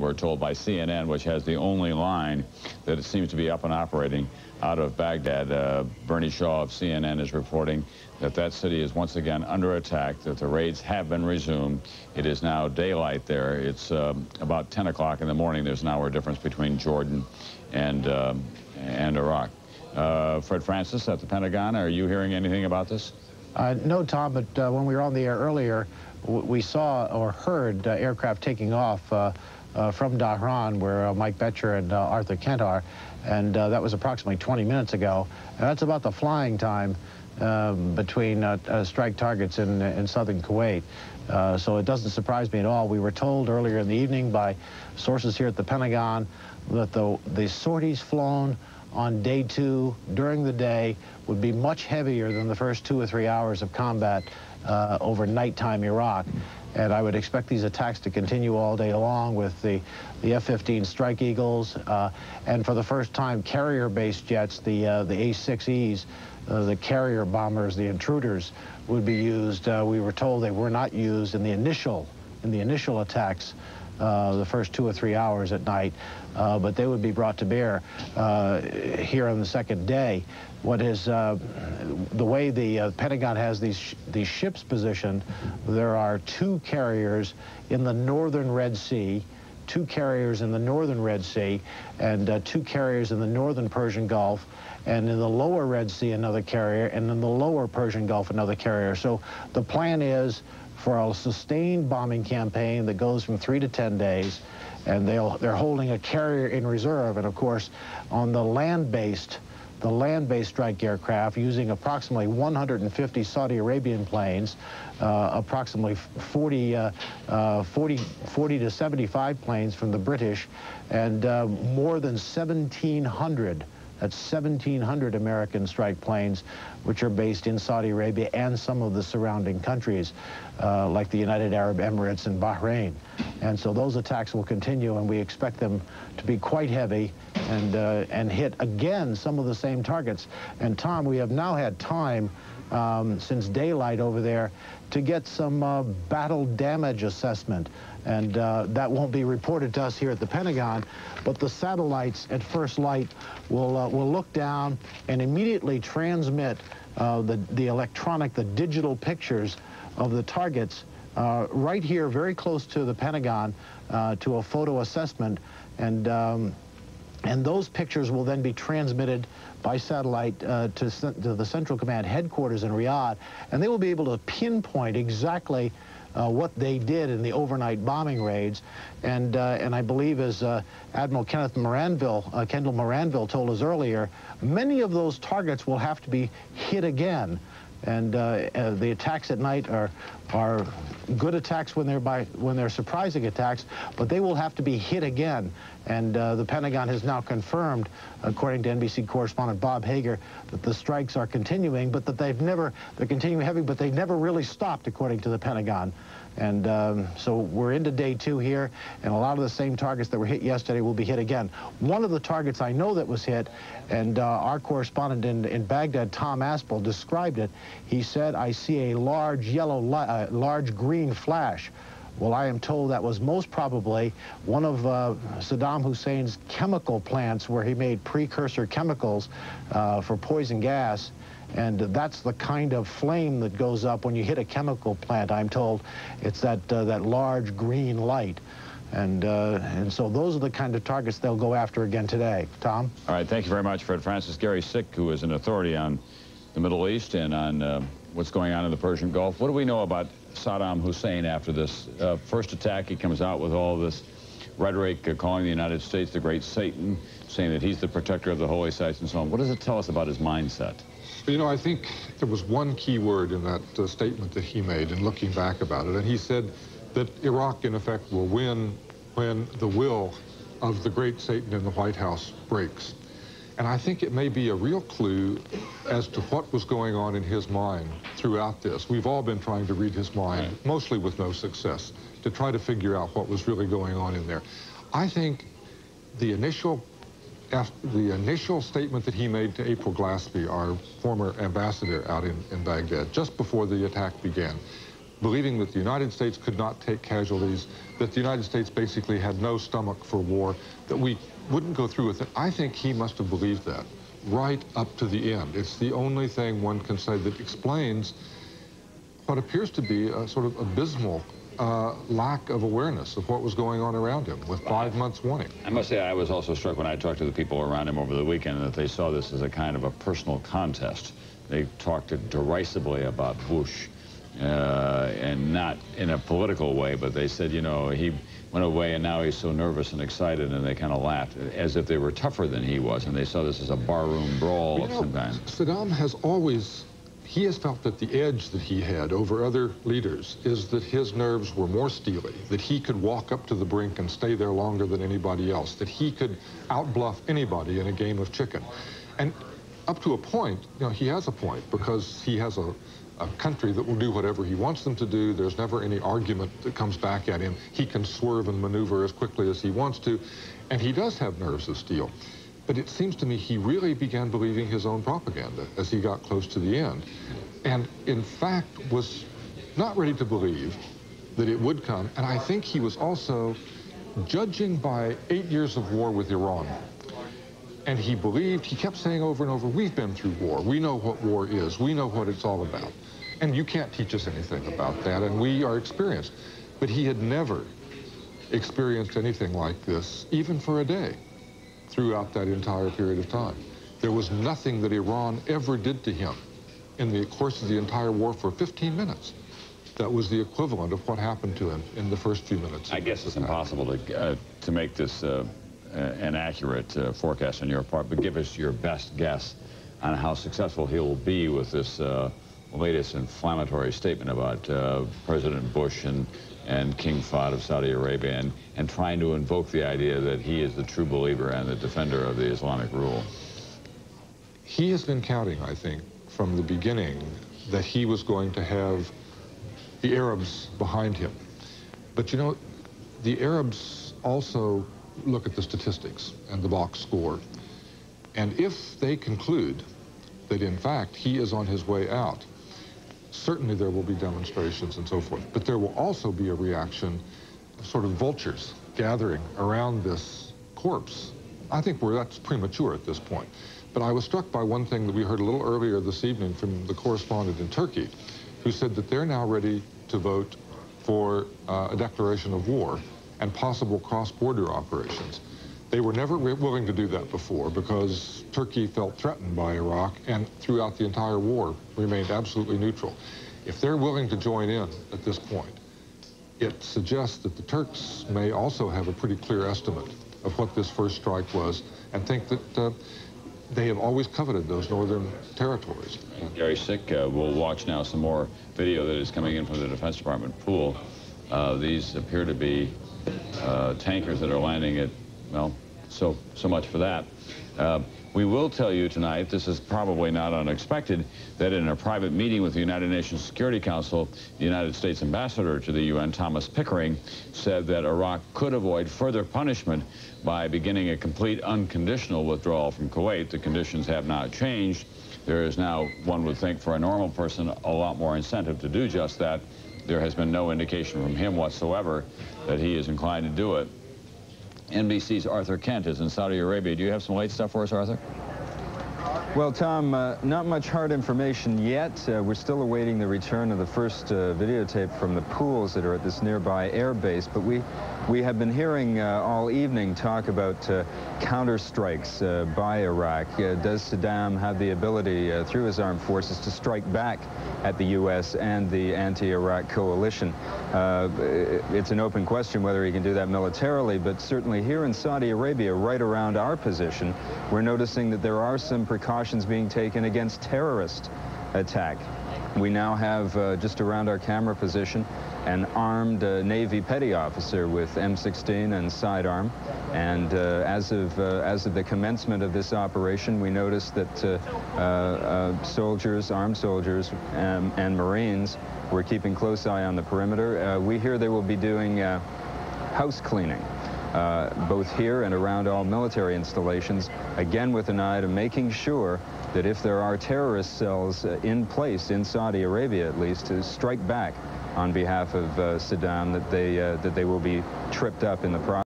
we're told by CNN, which has the only line that it seems to be up and operating out of Baghdad. Bernie Shaw of CNN is reporting that that city is once again under attack, that the raids have been resumed. It is now daylight there. It's about 10 o'clock in the morning. There's an hour difference between Jordan and Iraq. Fred Francis at the Pentagon, are you hearing anything about this? No, Tom, but when we were on the air earlier, we saw or heard aircraft taking off from Dhahran, where Mike Betcher and Arthur Kent are, and that was approximately 20 minutes ago. And that's about the flying time between strike targets in southern Kuwait. So it doesn't surprise me at all. We were told earlier in the evening by sources here at the Pentagon that the sorties flown on day 2 during the day would be much heavier than the first 2 or 3 hours of combat over nighttime Iraq. And I would expect these attacks to continue all day long with the F-15 Strike Eagles, and for the first time, carrier-based jets, the A-6Es, the carrier bombers, the intruders, would be used. We were told they were not used in the initial attacks, the first 2 or 3 hours at night, but they would be brought to bear here on the second day. What is the way the Pentagon has these ships positioned? There are 2 carriers in the northern Red Sea, 2 carriers in the northern Red Sea, and 2 carriers in the northern Persian Gulf, and in the lower Red Sea another carrier, and in the lower Persian Gulf another carrier. So the plan is for a sustained bombing campaign that goes from 3 to 10 days, and they're holding a carrier in reserve. And of course, on the land-based strike aircraft, using approximately 150 Saudi Arabian planes, approximately 40 to 75 planes from the British, and more than 1,700. That's 1,700 American strike planes, which are based in Saudi Arabia and some of the surrounding countries, like the United Arab Emirates and Bahrain. And so those attacks will continue, and we expect them to be quite heavy and hit, again, some of the same targets. And, Tom, we have now had time since daylight over there to get some battle damage assessment. And that won't be reported to us here at the Pentagon, but the satellites at first light will look down and immediately transmit the digital pictures of the targets right here, very close to the Pentagon, to a photo assessment. And those pictures will then be transmitted by satellite to the Central Command headquarters in Riyadh, and they will be able to pinpoint exactly what they did in the overnight bombing raids. And I believe, as Admiral Kendall Moranville told us earlier, many of those targets will have to be hit again. And the attacks at night are good attacks when they're surprising attacks, but they will have to be hit again. And the Pentagon has now confirmed, according to NBC correspondent Bob Hager, that the strikes are continuing, but that they're continuing heavy, but they've never really stopped, according to the Pentagon. And so we're into day 2 here, and a lot of the same targets that were hit yesterday will be hit again. One of the targets I know that was hit, and our correspondent in Baghdad, Tom Aspel, described it. He said, "I see a large yellow, large green flash." Well, I am told that was most probably one of Saddam Hussein's chemical plants, where he made precursor chemicals for poison gas. And that's the kind of flame that goes up when you hit a chemical plant, I'm told. It's that large green light. And so those are the kind of targets they'll go after again today. Tom? All right, thank you very much, Fred Francis. Gary Sick, who is an authority on the Middle East and on what's going on in the Persian Gulf. What do we know about Saddam Hussein after this first attack? He comes out with all this rhetoric calling the United States the great Satan, saying that he's the protector of the holy sites and so on. What does it tell us about his mindset? You know, I think there was one key word in that statement that he made in looking back about it, and he said that Iraq, in effect, will win when the will of the great Satan in the White House breaks. And I think it may be a real clue as to what was going on in his mind throughout this. We've all been trying to read his mind, mostly with no success, to try to figure out what was really going on in there. I think the initial statement that he made to April Glaspie, our former ambassador out in Baghdad, just before the attack began, believing that the United States could not take casualties, that the United States basically had no stomach for war, that we wouldn't go through with it. I think he must have believed that right up to the end. It's the only thing one can say that explains what appears to be a sort of abysmal lack of awareness of what was going on around him with 5 months warning. I must say I was also struck when I talked to the people around him over the weekend that they saw this as a kind of a personal contest. They talked derisively about Bush, and not in a political way, but they said, you know, he went away and now he's so nervous and excited, and they kind of laughed as if they were tougher than he was, and they saw this as a barroom brawl of some kind. Saddam has always, he has felt that the edge that he had over other leaders is that his nerves were more steely, that he could walk up to the brink and stay there longer than anybody else, that he could outbluff anybody in a game of chicken. And up to a point, you know, he has a point, because he has a country that will do whatever he wants them to do. There's never any argument that comes back at him. He can swerve and maneuver as quickly as he wants to, and he does have nerves of steel. But it seems to me he really began believing his own propaganda as he got close to the end, and in fact was not ready to believe that it would come. And I think he was also judging by 8 years of war with Iran. And he believed, he kept saying over and over, we've been through war. We know what war is. We know what it's all about. And you can't teach us anything about that, and we are experienced. But he had never experienced anything like this, even for a day, throughout that entire period of time. There was nothing that Iran ever did to him in the course of the entire war for 15 minutes. That was the equivalent of what happened to him in the first few minutes. I guess it's impossible to make this an accurate forecast on your part, but give us your best guess on how successful he'll be with this latest inflammatory statement about President Bush and King Fahd of Saudi Arabia, and trying to invoke the idea that he is the true believer and the defender of the Islamic rule. He has been counting, I think, from the beginning that he was going to have the Arabs behind him. But you know, the Arabs also look at the statistics and the box score. And if they conclude that, in fact, he is on his way out, certainly there will be demonstrations and so forth. But there will also be a reaction of sort of vultures gathering around this corpse. I think that's premature at this point. But I was struck by one thing that we heard a little earlier this evening from the correspondent in Turkey, who said that they're now ready to vote for a declaration of war and possible cross-border operations. They were never willing to do that before because Turkey felt threatened by Iraq and throughout the entire war remained absolutely neutral. If they're willing to join in at this point, it suggests that the Turks may also have a pretty clear estimate of what this first strike was and think that they have always coveted those northern territories. Gary Sick, we'll watch now some more video that is coming in from the Defense Department pool. These appear to be tankers that are landing at, well, so much for that. We will tell you tonight, this is probably not unexpected, that in a private meeting with the United Nations Security Council, the United States Ambassador to the UN, Thomas Pickering, said that Iraq could avoid further punishment by beginning a complete unconditional withdrawal from Kuwait. The conditions have not changed. There is now, one would think, for a normal person, a lot more incentive to do just that. There has been no indication from him whatsoever that he is inclined to do it. NBC's Arthur Kent is in Saudi Arabia. Do you have some late stuff for us, Arthur? Well, Tom, not much hard information yet. We're still awaiting the return of the first videotape from the pools that are at this nearby air base, but we have been hearing all evening talk about counterstrikes by Iraq. Does Saddam have the ability through his armed forces to strike back at the U.S. and the anti-Iraq coalition? It's an open question whether he can do that militarily, but certainly here in Saudi Arabia, right around our position, we're noticing that there are some precautions being taken against terrorist attack. We now have, just around our camera position, an armed Navy petty officer with M16 and sidearm. And as of the commencement of this operation, we noticed that soldiers, armed soldiers, and Marines were keeping close eye on the perimeter. We hear they will be doing house cleaning. both here and around all military installations, again with an eye to making sure that if there are terrorist cells in place, in Saudi Arabia at least, to strike back on behalf of Saddam, that they will be tripped up in the process.